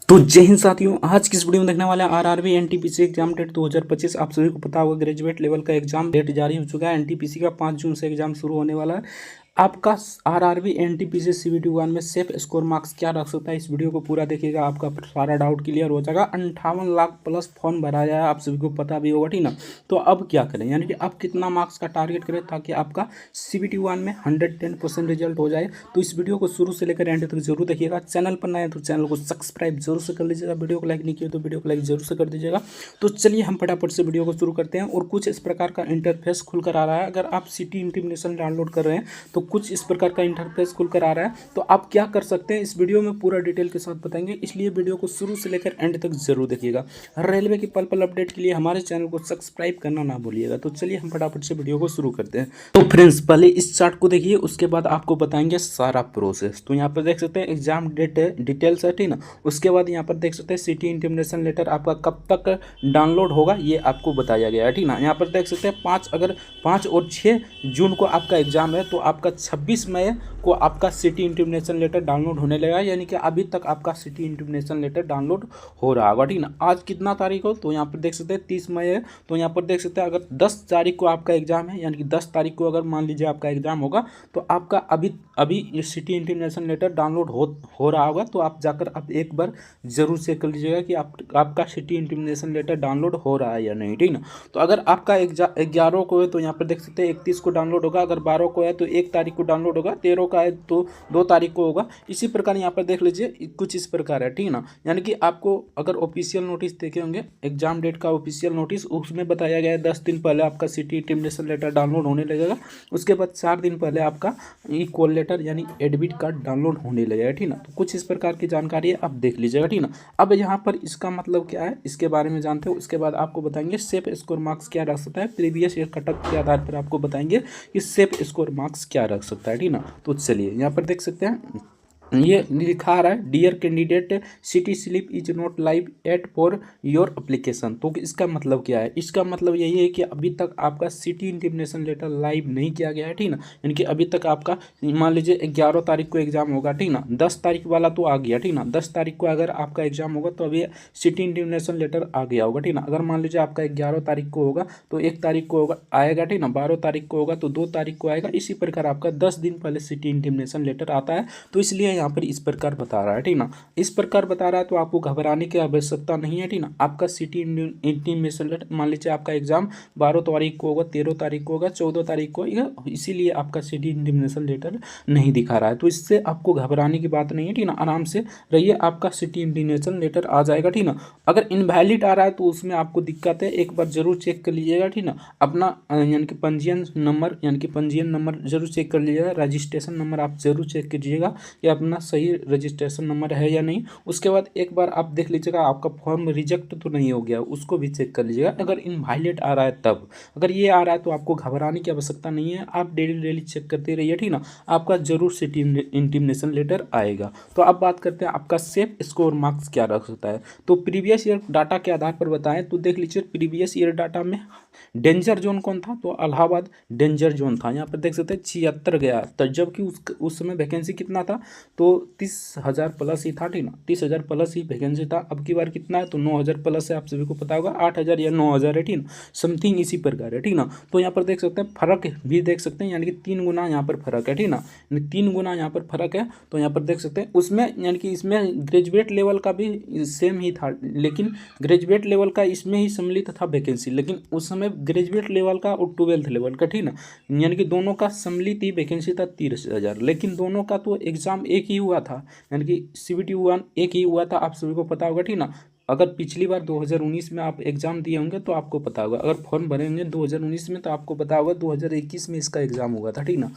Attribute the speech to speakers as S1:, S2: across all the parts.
S1: तो जय हिंद साथियों, आज की इस वीडियो में देखने वाले हैं आरआरबी एनटीपीसी एग्जाम डेट 2025। आप सभी को पता होगा ग्रेजुएट लेवल का एग्जाम डेट जारी हो चुका है। एनटीपीसी का 5 जून से एग्जाम शुरू होने वाला है। आपका आरआरबी एनटीपीसी सीबीटी 1 में सेफ स्कोर मार्क्स क्या रख सकता है, इस वीडियो को पूरा देखिएगा, आपका सारा डाउट क्लियर हो जाएगा। 58 लाख प्लस फॉर्म भरा जाए, आप सभी को पता भी होगा, ठीक ना। तो अब क्या करें, यानी कि आप कितना मार्क्स का टारगेट करें ताकि आपका सीबीटी 1 में 110% रिजल्ट हो जाए। तो इस वीडियो को शुरू से लेकर एंड तक जरूर देखिएगा। चैनल पर नए हैं तो चैनल को सब्सक्राइब जरूर से कर लीजिएगा। वीडियो को लाइक नहीं किया तो वीडियो को लाइक जरूर से कर दीजिएगा। तो चलिए हम फटाफट से वीडियो को शुरू करते हैं। और कुछ इस प्रकार का इंटरफेस खुलकर आ रहा है। अगर आप सिटी इंटीमेशन डाउनलोड कर रहे हैं तो कुछ इस प्रकार का इंटरफेस खुलकर आ रहा है। तो आप क्या कर सकते हैं, इस वीडियो में पूरा डिटेल के साथ बताएंगे, इसलिए वीडियो को शुरू से लेकर एंड तक जरूर देखिएगा। रेलवे की पल पल अपडेट के लिए हमारे चैनल को सब्सक्राइब करना ना भूलिएगा। तो चलिए हम फटाफट से वीडियो को शुरू करते हैं। तो फ्रेंड्स, पहले इस चार्ट को देखिए, उसके बाद आपको बताएंगे सारा प्रोसेस। तो यहाँ पर देख सकते हैं एग्जाम डेट डिटेल्स है, ठीक ना। उसके बाद यहाँ पर देख सकते हैं सिटी इंटीमेशन लेटर आपका कब तक डाउनलोड होगा ये आपको बताया गया है, ठीक ना। यहाँ पर देख सकते हैं 5 और 6 जून को आपका एग्जाम है, तो आपका 26 मई को आपका सिटी इंटीमेशन लेटर डाउनलोड होने लगा। यानी कि अभी तक आपका सिटी इंटीमेशन लेटर डाउनलोड हो रहा होगा, ठीक ना। आज कितना तारीख हो, तो यहाँ पर देख सकते हैं 30 मई है। तो यहाँ पर देख सकते हैं अगर 10 तारीख को आपका एग्जाम है, यानी कि 10 तारीख को अगर मान लीजिए आपका एग्जाम होगा, तो आपका अभी ये सिटी इंटीमेशन लेटर डाउनलोड हो रहा होगा। तो आप जाकर आप एक बार जरूर चेक कर लीजिएगा कि आपका सिटी इंटीमेशन लेटर डाउनलोड हो रहा है या नहीं, ठीक ना। तो अगर आपका 11 को है तो यहाँ पर देख सकते हैं 31 को डाउनलोड होगा। अगर 12 को है तो 1 तारीख को डाउनलोड होगा। 13 का है तो 2 तारीख को होगा। इसी प्रकार यहाँ पर देख लीजिए, कुछ इस प्रकार है, ठीक ना। यानी कि आपको अगर ऑफिशियल नोटिस देखे होंगे, एग्जाम डेट का ऑफिशियल नोटिस, उसमें बताया गया है 10 दिन पहले आपका सिटी इंटीमेशन लेटर डाउनलोड होने लगेगा। उसके बाद 4 दिन पहले आपका ई कॉल लेटर यानी एडमिट कार्ड डाउनलोड होने लगेगा, ठीक ना। तो कुछ इस प्रकार की जानकारी है, आप देख लीजिएगा, ठीक ना। अब यहाँ पर इसका मतलब क्या है, इसके बारे में जानते हो। उसके बाद आपको बताएंगे सेफ स्कोर मार्क्स क्या रख सकता है। प्रीवियस ईयर कटअप के आधार पर आपको बताएंगे कि सेफ स्कोर मार्क्स क्या रख सकता है, ठीक ना। तो चलिए यहाँ पर देख सकते हैं, ये लिखा आ रहा है dear candidate, city slip is not live at for your application. तो इसका मतलब क्या है, इसका मतलब यही है कि अभी तक आपका सिटी इंटीमेशन लेटर लाइव नहीं किया गया है, ठीक ना। यानी कि अभी तक आपका मान लीजिए 11 तारीख को एग्जाम होगा, ठीक ना। 10 तारीख वाला तो आ गया, ठीक ना। 10 तारीख को अगर आपका एग्जाम होगा तो अभी सिटी इंटीमेशन लेटर आ गया होगा, ठीक ना। अगर मान लीजिए आपका 11 तारीख को होगा तो 1 तारीख को होगा आएगा, ठीक ना। 12 तारीख को होगा तो 2 तारीख को आएगा। इसी प्रकार आपका 10 दिन पहले सिटी इंटीमेशन लेटर आता है। तो इसलिए यहाँ पर इस प्रकार बता रहा है, ठीक ना। इस प्रकार बता रहा है तो आपको घबराने की आवश्यकता नहीं है, ठीक ना। आपका सिटी इंटीमेशन लेटर मान लीजिए आपका एग्जाम 12 तारीख को होगा, 13 तारीख को होगा, 14 तारीख को होगा, इसीलिए आपका सिटी इंटीमेशन लेटर नहीं दिखा रहा है। तो इससे आपको घबराने की बात नहीं है, ठीक ना। आराम से रहिए, आपका सिटी इंटीमेशन लेटर आ जाएगा, ठीक ना। अगर इनवैलिड आ रहा है तो उसमें आपको दिक्कत है, एक बार जरूर चेक कर लीजिएगा, ठीक ना। अपना यानी कि पंजीयन नंबर जरूर चेक कर लीजिएगा। रजिस्ट्रेशन नंबर आप जरूर चेक कीजिएगा कि अपना सही रजिस्ट्रेशन नंबर है या नहीं। उसके बाद एक बार आप देख लीजिएगा आपका फॉर्म रिजेक्ट तो नहीं हो गया, उसको भी चेक कर लीजिएगा। अगर इनवैलिड आ रहा है तब, अगर ये आ रहा है तो आपको घबराने की आवश्यकता नहीं है। आप डेली चेक करते रहिए, ठीक ना। आपका जरूर सिटी इंटीमेशन लेटर आएगा। तो अब बात करते हैं आपका सेफ स्कोर मार्क्स क्या रख सकता है। तो प्रीवियस ईयर डाटा के आधार पर बताएं तो देख लीजिए, प्रीवियस ईयर डाटा में डेंजर जोन कौन था, तो इलाहाबाद डेंजर जोन था। यहाँ पर देख सकते हैं 76 गया, तो जबकि उस समय वैकेंसी कितना था, तो 30,000 प्लस ही था, ठीक ना। 30,000 प्लस ही वैकेंसी था। अब की बार कितना है, तो 9,000 प्लस है, आप सभी को पता होगा। 8,000 या 9,000 है, ठीक ना, समथिंग इसी प्रकार है, ठीक ना। तो यहाँ पर देख सकते हैं फर्क भी देख सकते हैं, यानी कि 3 गुना यहाँ पर फर्क है, ठीक ना। 3 गुना यहाँ पर फर्क है। तो यहाँ पर देख सकते हैं उसमें, यानी कि इसमें ग्रेजुएट लेवल का भी सेम ही था, लेकिन ग्रेजुएट लेवल का इसमें ही सम्मिलित था वैकेंसी, लेकिन उस समय ग्रेजुएट लेवल का और 12th लेवल का, ठीक ना। यानी कि दोनों का सम्मिलित ही वैकेंसी था 30,000, लेकिन दोनों का तो एग्जाम एक ही हुआ था, यानी कि सीबीटी 1 एक ही हुआ था, आप सभी को पता होगा, ठीक ना। अगर पिछली बार 2019 में आप एग्ज़ाम दिए होंगे तो आपको पता होगा। अगर फॉर्म भरे होंगे 2019 में तो आपको पता होगा 2021 में इसका एग्ज़ाम हुआ था, ठीक ना।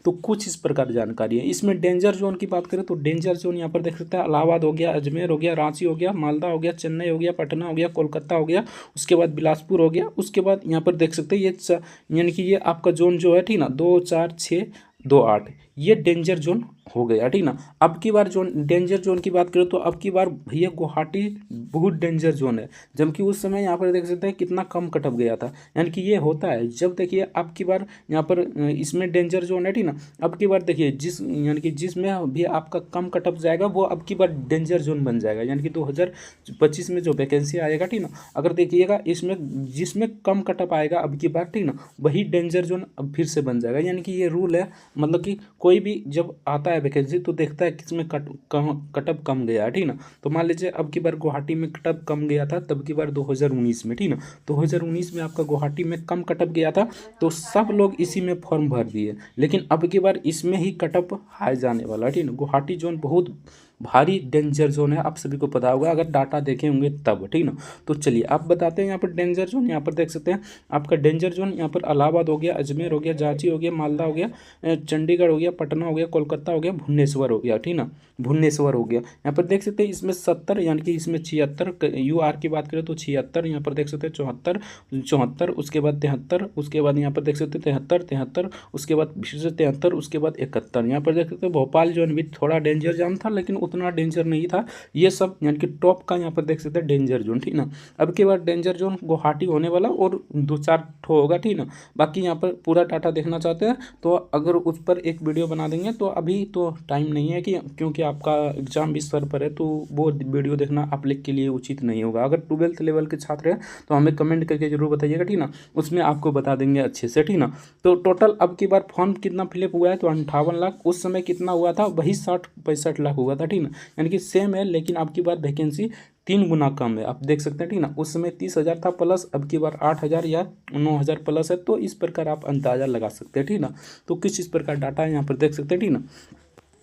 S1: तो कुछ इस प्रकार जानकारी है। इसमें डेंजर जोन की बात करें तो डेंजर जोन यहाँ पर देख सकते हैं इलाहाबाद हो गया, अजमेर हो गया, रांची हो गया, मालदा हो गया, चेन्नई हो गया, पटना हो गया, कोलकाता हो गया, उसके बाद बिलासपुर हो गया। उसके बाद यहाँ पर देख सकते हैं ये यानी कि ये आपका जोन जो है, ठीक ना, 2, 4, 6, 2, 8, ये डेंजर जोन हो गया, ठीक ना। अब की बार जोन डेंजर जोन की बात करें तो अब की बार भैया गुवाहाटी बहुत डेंजर जोन है, जबकि उस समय यहाँ पर देख सकते हैं कितना कम कटअप गया था। यानी कि ये होता है जब देखिए अब की बार यहाँ पर इसमें डेंजर जोन है, ठीक ना। अब की बार देखिए यानी कि जिसमें भी आपका कम कटअप जाएगा वो अब की बार डेंजर जोन बन जाएगा। यानी कि 2025 में जो वैकेंसी आएगा, ठीक ना, अगर देखिएगा इसमें जिसमें कम कटअप आएगा अब की बार, ठीक ना, वही डेंजर जोन अब फिर से बन जाएगा। यानी कि ये रूल है, मतलब कि कोई भी जब आता है वैकेंसी तो देखता है किसमें कटअप कम गया है, ठीक ना। तो मान लीजिए अब की बार गुवाहाटी में कटअप कम गया था तब की बार 2019 में, ठीक ना, 2019 में आपका गुवाहाटी में कम कटअप गया था तो सब लोग इसी में फॉर्म भर दिए। लेकिन अब की बार इसमें ही कटअप हाई जाने वाला है, ठीक ना। गुवाहाटी जोन बहुत भारी डेंजर जोन है, आप सभी को पता होगा अगर डाटा देखे होंगे तब, ठीक ना। तो चलिए आप बताते हैं यहाँ पर डेंजर जोन। यहाँ पर देख सकते हैं आपका डेंजर जोन यहाँ पर इलाहाबाद हो गया, अजमेर हो गया, झांसी हो गया, मालदा हो गया, चंडीगढ़ हो गया, पटना हो गया, कोलकाता हो गया, भुवनेश्वर हो गया, ठीक ना, भुवनेश्वर हो गया। यहाँ पर देख सकते हैं इसमें 70 यानी कि इसमें 76 UR की बात करें तो 76, यहाँ पर देख सकते हैं 74 74, उसके बाद 73, उसके बाद यहाँ पर देख सकते हैं 73 73, उसके बाद फिर से 73, उसके बाद 71। यहाँ पर देख सकते हैं भोपाल जोन भी थोड़ा डेंजर जोन था लेकिन उतना डेंजर नहीं था। ये सब यानी कि टॉप का यहाँ पर देख सकते हैं डेंजर जोन, ठीक ना। अब के बाद डेंजर जोन गुवाहाटी होने वाला और 2-4 ठो होगा, ठीक ना। बाकी यहाँ पर पूरा डाटा देखना चाहते हैं तो अगर उस पर एक वीडियो बना देंगे, तो अभी तो टाइम नहीं है कि क्योंकि आपका एग्जाम भी सर पर है तो वो वीडियो देखना आप लोग के लिए उचित नहीं होगा। अगर 12th लेवल के छात्र हैं तो हमें कमेंट करके जरूर बताइएगा, ठीक ना, उसमें आपको बता देंगे अच्छे से, ठीक ना। तो टोटल अब की बार फॉर्म कितना फिलअप हुआ है तो 58 लाख, उस समय कितना हुआ था वही 60-65 लाख हुआ था, ठीक ना। यानी कि सेम है लेकिन अब की बार वैकेंसी 3 गुना कम है, आप देख सकते हैं, ठीक ना। उस समय 30,000 था प्लस, अब की बार 8,000 या 9,000 प्लस है। तो इस प्रकार आप अंदाजा लगा सकते हैं, ठीक ना। तो किस इस प्रकार डाटा है यहाँ पर देख सकते हैं, ठीक ना।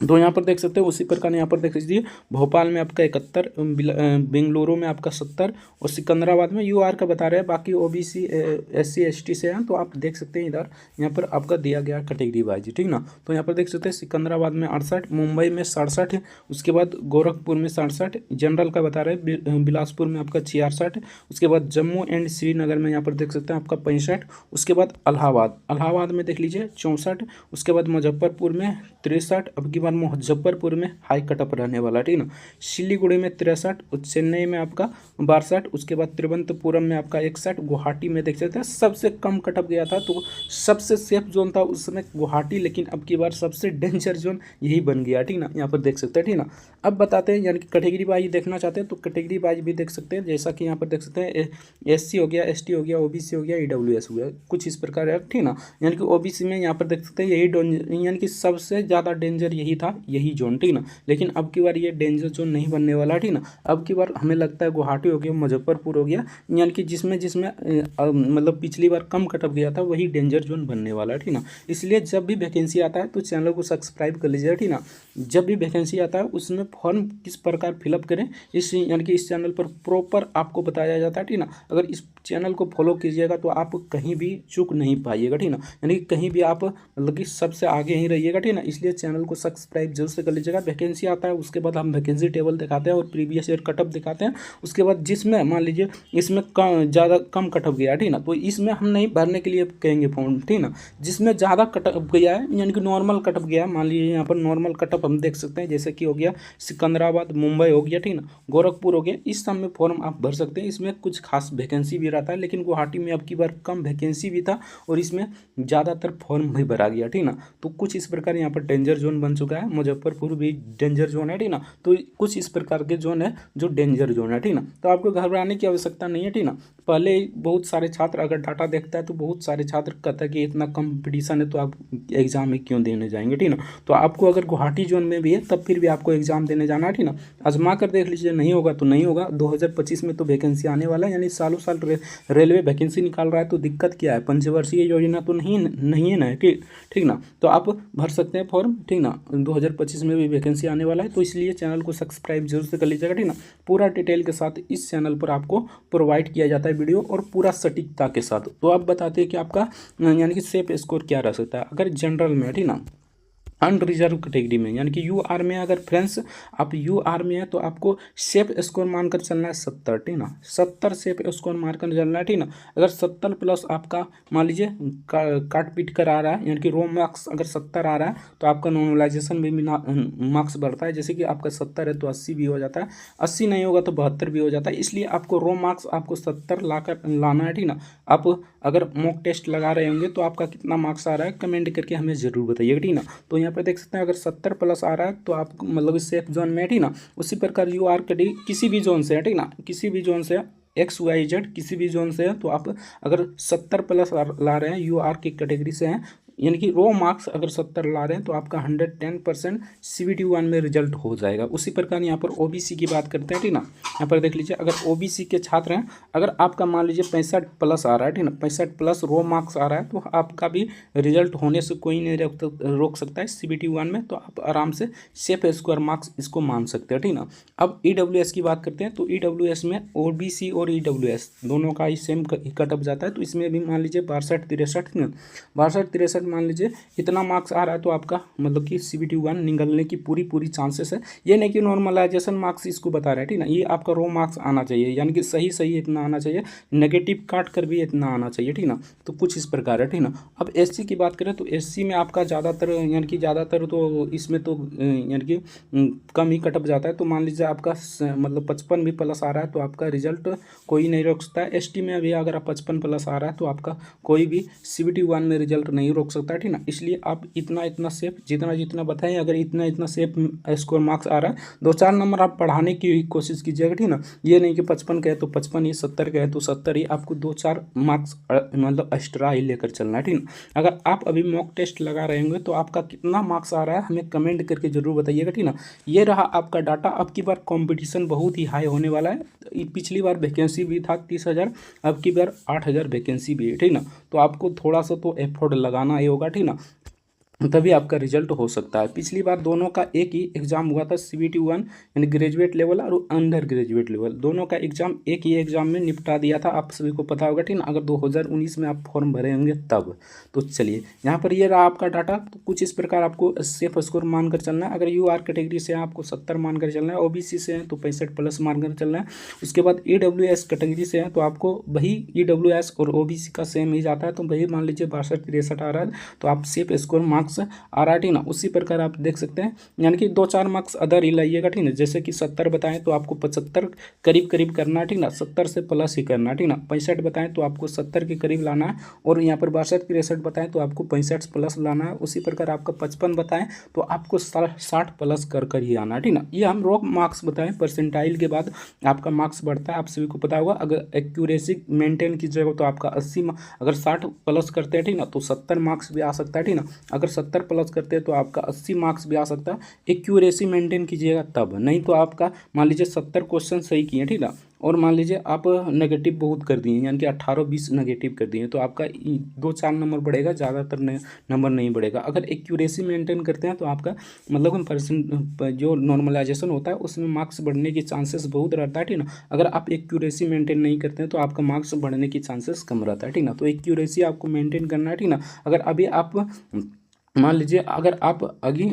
S1: तो यहाँ पर देख सकते हैं उसी प्रकार यहाँ पर देख लीजिए भोपाल में आपका 71, बेंगलुरु में आपका 70 और सिकंदराबाद में UR का बता रहे हैं। बाकी OBC SC ST से हैं तो आप देख सकते हैं इधर यहाँ पर आपका दिया गया कैटेगरी वाइज, ठीक ना। तो यहाँ पर देख सकते हैं सिकंदराबाद में 68, मुंबई में 67, उसके बाद गोरखपुर में 67, जनरल का बता रहे हैं बिलासपुर में आपका 66, उसके बाद जम्मू एंड श्रीनगर में यहाँ पर देख सकते हैं आपका 65, उसके बाद इलाहाबाद में देख लीजिए 64, उसके बाद मुजफ्फरपुर में 63, अब की मुजफ्फरपुर में हाई कटअप रहने वाला, ठीक ना। सिलीगुड़ी में 63, चेन्नई में आपका 62, उसके बाद तिरुवनंतपुरम में आपका 61, गुवाहाटी में देख सकते हैं सबसे कम कटअप गया था तो सबसे सेफ जोन था उस समय गुवाहाटी, लेकिन अब की बार सबसे डेंजर जोन यही बन गया, ठीक ना। यहाँ पर देख सकते हैं, ठीक ना। अब बताते हैं यानी कि कैटेगरी वाइज देखना चाहते हैं तो कैटेगरी वाइज भी देख सकते हैं, जैसा कि यहाँ पर देख सकते हैं SC हो गया, ST हो गया, OBC हो गया, EWS हो गया, कुछ इस प्रकार है, ठीक ना। यानी कि OBC में यहाँ पर देख सकते हैं यही यानी कि सबसे ज़्यादा डेंजर यही था, यही जोन, ठीक ना। लेकिन अब की बार ये डेंजर जोन नहीं बनने वाला, ठीक ना। अब की बार हमें लगता है गुवाहाटी हो गया, मुजफ्फरपुर हो गया, यानी कि जिसमें मतलब पिछली बार कम कटअप गया था वही डेंजर जोन बनने वाला है, ठीक ना। इसलिए जब भी वैकेंसी आता है तो चैनल को सब्सक्राइब कर लीजिएगा, ठीक ना। जब भी वैकेंसी आता है उसमें फॉर्म किस प्रकार फिलअप करें इस यानी कि इस चैनल पर प्रॉपर आपको बताया जाता है, ठीक ना। अगर इस चैनल को फॉलो कीजिएगा तो आप कहीं भी चूक नहीं पाइएगा, ठीक ना। यानी कि कहीं भी आप मतलब कि सबसे आगे ही रहिएगा, ठीक ना। इसलिए चैनल को सब्सक्राइब जरूर से कर लीजिएगा। वैकेंसी आता है उसके बाद हम वैकेंसी टेबल दिखाते हैं और प्रीवियस ईयर कटअप दिखाते हैं। उसके बाद जिसमें मान लीजिए इसमें ज़्यादा कम कटअप गया, ठीक ना, तो इसमें हम नहीं भरने के लिए कहेंगे फॉर्म, ठीक ना। जिसमें ज़्यादा कटअप गया है यानी कि नॉर्मल कटअप गया है, मान लीजिए यहाँ पर नॉर्मल कटअप हम देख सकते हैं जैसे कि हो गया सिकंदराबाद, मुंबई हो गया, ठीक ना, गोरखपुर हो गया, इस सब में फॉर्म आप भर सकते हैं। इसमें कुछ खास वैकेंसी भी रहता है लेकिन गुवाहाटी में अब की बार कम वैकेंसी भी था और इसमें ज़्यादातर फॉर्म भी भरा गया, ठीक ना। तो कुछ इस प्रकार यहाँ पर डेंजर जोन बन चुका है, मुजफ्फरपुर भी डेंजर जोन है, ठीक ना। तो कुछ इस प्रकार के जोन है जो डेंजर जोन है, ठीक ना। तो आपको घबराने की आवश्यकता नहीं है, ठीक ना। पहले बहुत सारे छात्र अगर डाटा देखता है तो बहुत सारे छात्र कहता है कि इतना कंपटीशन है तो आप एग्जाम में क्यों देने जाएंगे, ठीक ना। तो आपको अगर गुवाहाटी जोन में भी है तब फिर भी आपको एग्जाम देने जाना है, ठीक ना। आजमा कर देख लीजिए, नहीं होगा तो नहीं होगा। 2025 में तो वैकेंसी आने वाला है, यानी सालों साल रेलवे वैकेंसी निकाल रहा है तो दिक्कत क्या है, पंचवर्षीय योजना तो नहीं है ना, ठीक ना। तो आप भर सकते हैं फॉर्म, ठीक ना। 2025 में भी वैकेंसी आने वाला है तो इसलिए चैनल को सब्सक्राइब जरूर से कर लीजिएगा, ठीक ना। पूरा डिटेल के साथ इस चैनल पर आपको प्रोवाइड किया जाता है वीडियो और पूरा सटीकता के साथ। तो आप बताते हैं कि आपका यानी कि सेफ स्कोर क्या रह सकता है अगर जनरल में, ठीक ना। अनरिजर्व कैटेगरी में, यानी कि यू आर में अगर फ्रेंड्स आप यू आर में है तो आपको सेफ स्कोर मानकर चलना है 70, ठीक ना, 70 सेफ स्कोर मानकर चलना है, ठीक ना। अगर 70 प्लस आपका मान लीजिए काट पीट कर आ रहा है, यानी कि रो मार्क्स अगर 70 आ रहा है तो आपका नॉर्मलाइजेशन भी मार्क्स बढ़ता है, जैसे कि आपका 70 है तो 80 भी हो जाता है, 80 नहीं होगा तो 72 भी हो जाता है। इसलिए आपको रो मार्क्स आपको 70 लाना है, ठीक ना। आप अगर मॉक टेस्ट लगा रहे होंगे तो आपका कितना मार्क्स आ रहा है कमेंट करके हमें ज़रूर बताइएगा, ठीक ना। तो यहाँ पे देख सकते हैं अगर 70 प्लस आ रहा है तो आप मतलब इस सेफ जोन में है, ठीक ना। उसी प्रकार यू आर किसी भी जोन से है, ठीक ना, किसी भी जोन से XYZ किसी भी जोन से है तो आप अगर 70 प्लस ला रहे हैं यू आर की कैटेगरी से हैं, यानी कि रो मार्क्स अगर 70 ला रहे हैं तो आपका 110% CBT1 में रिजल्ट हो जाएगा। उसी प्रकार यहाँ पर OBC की बात करते हैं, ठीक ना। यहाँ पर देख लीजिए अगर OBC के छात्र हैं, अगर आपका मान लीजिए 65 प्लस आ रहा है, ठीक ना, 65 प्लस रो मार्क्स आ रहा है तो आपका भी रिजल्ट होने से कोई नहीं रोक सकता है CBT1 में, तो आप आराम से सेफ स्क्वायर मार्क्स इसको मान सकते हैं, ठीक ना। अब EWS की बात करते हैं तो EWS में OBC और EWS दोनों का ही सेम कटअप जाता है, तो इसमें भी मान लीजिए 62-63, 62-63 मान लीजिए इतना मार्क्स आ रहा है तो आपका मतलब कि CBT1 निकलने की पूरी चांसेस है। ये नहीं कि नॉर्मलाइजेशन मार्क्स इसको बता रहा है, ठीक ना, ये आपका रो मार्क्स आना चाहिए, यानी कि सही इतना आना चाहिए, नेगेटिव काट कर भी इतना आना चाहिए, ठीक ना। तो कुछ इस प्रकार है, ठीक ना। अब SC की बात करें तो SC में आपका ज़्यादातर यानी कि ज़्यादातर तो इसमें तो यानी कि कम ही कटअप जाता है, तो मान लीजिए आपका मतलब 55 भी प्लस आ रहा है तो आपका रिजल्ट कोई नहीं रोक सकता है। ST में अभी अगर आप 55 प्लस आ रहा है तो आपका कोई भी CBT1 में रिजल्ट नहीं रोक सकता है, ठीक ना। इसलिए आप इतना सेफ जितना बताएं, अगर इतना सेफ स्कोर मार्क्स आ रहा है 2-4 नंबर आप बढ़ाने की कोशिश कीजिएगा, ठीक ना। ये नहीं कि 55 का है तो 55 ही, 70 का है तो 70 ही, आपको 2-4 मार्क्स मतलब एक्स्ट्रा ही लेकर चलना है, ठीक ना। अगर आप अभी मॉक टेस्ट लगा रहे होंगे तो आपका कितना मार्क्स आ रहा है हमें कमेंट करके जरूर बताइएगा, ठीक ना। ये रहा आपका डाटा। अब की बार कंपटीशन बहुत ही हाई होने वाला है। पिछली बार वैकेंसी भी था 30,000, अब की बार 8,000 वैकेंसी भी है, ठीक ना। तो आपको थोड़ा सा तो एफर्ट लगाना ही होगा, ठीक ना, तभी आपका रिजल्ट हो सकता है। पिछली बार दोनों का एक ही एग्ज़ाम हुआ था, CBT1 यानी ग्रेजुएट लेवल और अंडर ग्रेजुएट लेवल, दोनों का एग्ज़ाम एक ही एग्ज़ाम में निपटा दिया था, आप सभी को पता होगा, ठीक ना। अगर 2019 में आप फॉर्म भरे होंगे तब। तो चलिए यहाँ पर ये रहा आपका डाटा। तो कुछ इस प्रकार आपको सेफ स्कोर मानकर चलना है। अगर UR कैटेगरी से आपको 70 मानकर चलना है, OBC से हैं तो 65 प्लस मानकर चलना है। उसके बाद EWS कैटेगरी से हैं तो आपको वही EWS और OBC का सेम ही जाता है, तो वही मान लीजिए 62-63 आ रहा है तो आप सेफ स्कोर मार्क्स आ रहा है, ठीक ना। उसी प्रकार आप देख सकते हैं, यानी कि 2-4 मार्क्स अदर ही लाइएगा, ठीक ना। जैसे कि 70 बताएं तो आपको 75 करीब करना है, ठीक ना, 70 से प्लस ही करना है, ठीक ना। 65 बताएं तो आपको 70 के करीब लाना है, और यहाँ पर 62-63 बताएं तो आपको 65 प्लस लाना है। उसी प्रकार आपका 55 बताएं तो आपको 60 प्लस कर ही आना है, ठीक ना। ये हम रो मार्क्स बताएं, परसेंटाइल के बाद आपका मार्क्स बढ़ता है, आप सभी को पता होगा। अगर एक्यूरेसी मेंटेन कीजिएगा तो आपका 80, अगर 60 प्लस करते हैं, ठीक ना, तो 70 मार्क्स भी आ सकता है, ठीक ना। अगर 70 प्लस करते हैं तो आपका 80 मार्क्स भी आ सकता है। एक्यूरेसी मेंटेन कीजिएगा तब, नहीं तो आपका मान लीजिए 70 क्वेश्चन सही किए, ठीक ना, और मान लीजिए आप नेगेटिव बहुत कर दिए, यानी कि 18-20 नेगेटिव कर दिए, तो आपका 2-4 नंबर बढ़ेगा, ज़्यादातर नंबर नहीं बढ़ेगा। अगर एक्यूरेसी मेंटेन करते हैं तो आपका मतलब परसेंट जो नॉर्मलाइजेशन होता है उसमें मार्क्स बढ़ने की चांसेस बहुत रहता है, ठीक ना। अगर आप एक्यूरेसी मेंटेन नहीं करते हैं तो आपका मार्क्स बढ़ने की चांसेस कम रहता है, ठीक ना। तो एक्यूरेसी आपको मेंटेन करना है, ठीक ना। अगर अभी आप मान लीजिए अगर आप अभी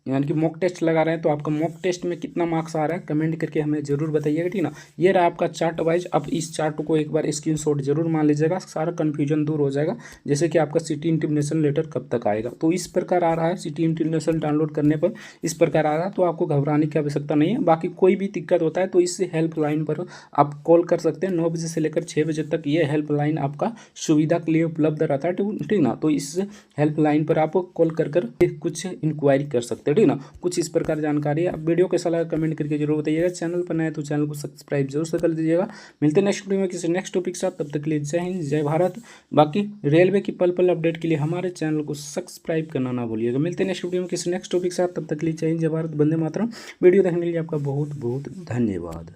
S1: यानी कि मॉक टेस्ट लगा रहे हैं तो आपका मॉक टेस्ट में कितना मार्क्स आ रहा है कमेंट करके हमें ज़रूर बताइएगा, ठीक ना। ये रहा आपका चार्ट वाइज। अब इस चार्ट को एक बार स्क्रीनशॉट जरूर मान लीजिएगा, सारा कन्फ्यूजन दूर हो जाएगा। जैसे कि आपका सिटी इंटीमेशन लेटर कब तक आएगा, तो इस प्रकार आ रहा है। सिटी इंटीमेशन डाउनलोड करने पर इस प्रकार आ रहा है, तो आपको घबराने की आवश्यकता नहीं है। बाकी कोई भी दिक्कत होता है तो इस हेल्पलाइन पर आप कॉल कर सकते हैं। 9 बजे से लेकर 6 बजे तक ये हेल्पलाइन आपका सुविधा के लिए उपलब्ध रहता है, ठीक ना। तो इस हेल्पलाइन पर आप कॉल कर कुछ इंक्वायरी कर सकते हैं, ठीक ना। कुछ इस प्रकार जानकारी है। अब वीडियो कैसा लगा कमेंट करके जरूर बताइएगा। चैनल पर नए तो चैनल को सब्सक्राइब जरूर से कर दीजिएगा। मिलते हैं नेक्स्ट वीडियो में किसी नेक्स्ट टॉपिक के साथ, तब तक के लिए जय हिंद जय भारत। बाकी रेलवे की पल अपडेट के लिए हमारे चैनल को सब्सक्राइब करना ना भूलिएगा। मिलते हैं नेक्स्ट वीडियो में किसी नेक्स्ट टॉपिक के साथ, तब तक के लिए जय हिंद जय भारत, वंदे मातरम। वीडियो देखने के लिए आपका बहुत बहुत धन्यवाद।